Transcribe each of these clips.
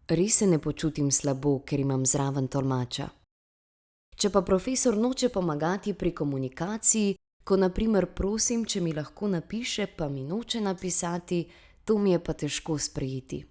Res se ne počutim slabo, ker imam zraven tolmača. Če pa profesor noče pomagati pri komunikaciji, ko na primer prosim, če mi lahko napiše, pa mi noče napisati, to mi je pa težko sprejeti.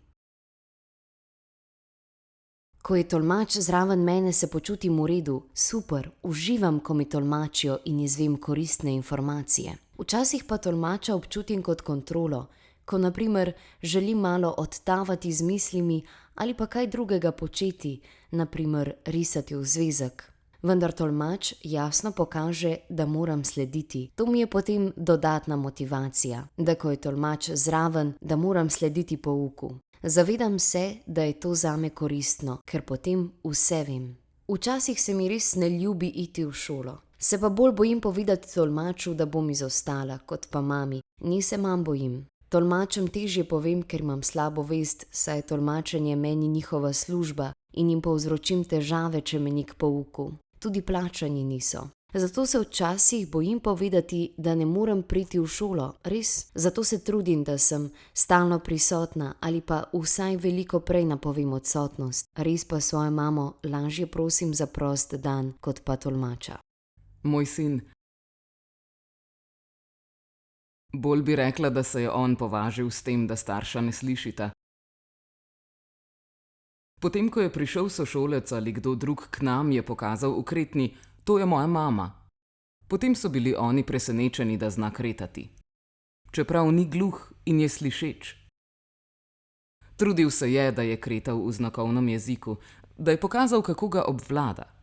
Ko je tolmač zraven mene, se počutim v redu, super, uživam, ko mi tolmačijo in izvem koristne informacije. Včasih pa tolmača občutim kot kontrolo, ko na primer želim malo odtavati z mislimi ali pa kaj drugega početi, na primer risati v zvezek. Vendar tolmač jasno pokaže, da moram slediti. To mi je potem dodatna motivacija, da ko je tolmač zraven, da moram slediti pouku. Zavedam se, da je to zame koristno, ker potem vse vem. Včasih se mi res ne ljubi iti v šolo. Se pa bolj bojim povedati tolmaču, da bom izostala, kot pa mami. Nje se manj bojim. Tolmačem težje povem, ker imam slabo vest, saj je tolmačenje meni njihova služba in jim povzročim težave, če me ni k pouku. Tudi plačani niso. Zato se včasih bojim povedati, da ne morem priti v šolo, res. Zato se trudim, da sem stalno prisotna ali pa vsaj veliko prej napovem odsotnost. Res pa svojo mamo lažje prosim za prost dan, kot pa tolmača. Moj sin. Bolj bi rekla, da se je on považil s tem, da starša ne slišita. Potem, ko je prišel sošolec ali kdo drug k nam, je pokazal ukretni: "To je moja mama." Potem so bili oni presenečeni, da zna kretati. Čeprav ni gluh in je slišeč. Trudil se je, da je kretal v znakovnem jeziku, da je pokazal, kako ga obvlada.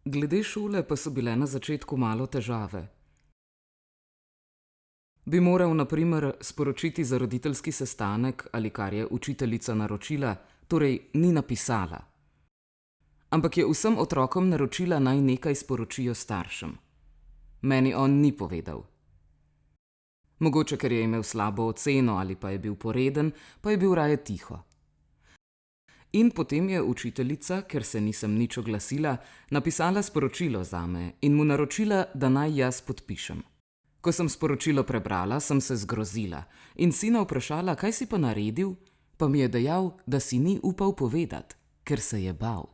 Glede šole pa so bile na začetku malo težave. Bi moral na primer sporočiti za roditeljski sestanek ali kar je učiteljica naročila, torej ni napisala. Ampak je vsem otrokom naročila, naj nekaj sporočijo staršem. Meni on ni povedal. Mogoče, ker je imel slabo oceno ali pa je bil poreden, pa je bil raje tiho. In potem je učiteljica, ker se nisem nič oglasila, napisala sporočilo zame in mu naročila, da naj jaz podpišem. Ko sem sporočilo prebrala, sem se zgrozila in sina vprašala, kaj si pa naredil, pa mi je dejal, da si ni upal povedati, ker se je bal.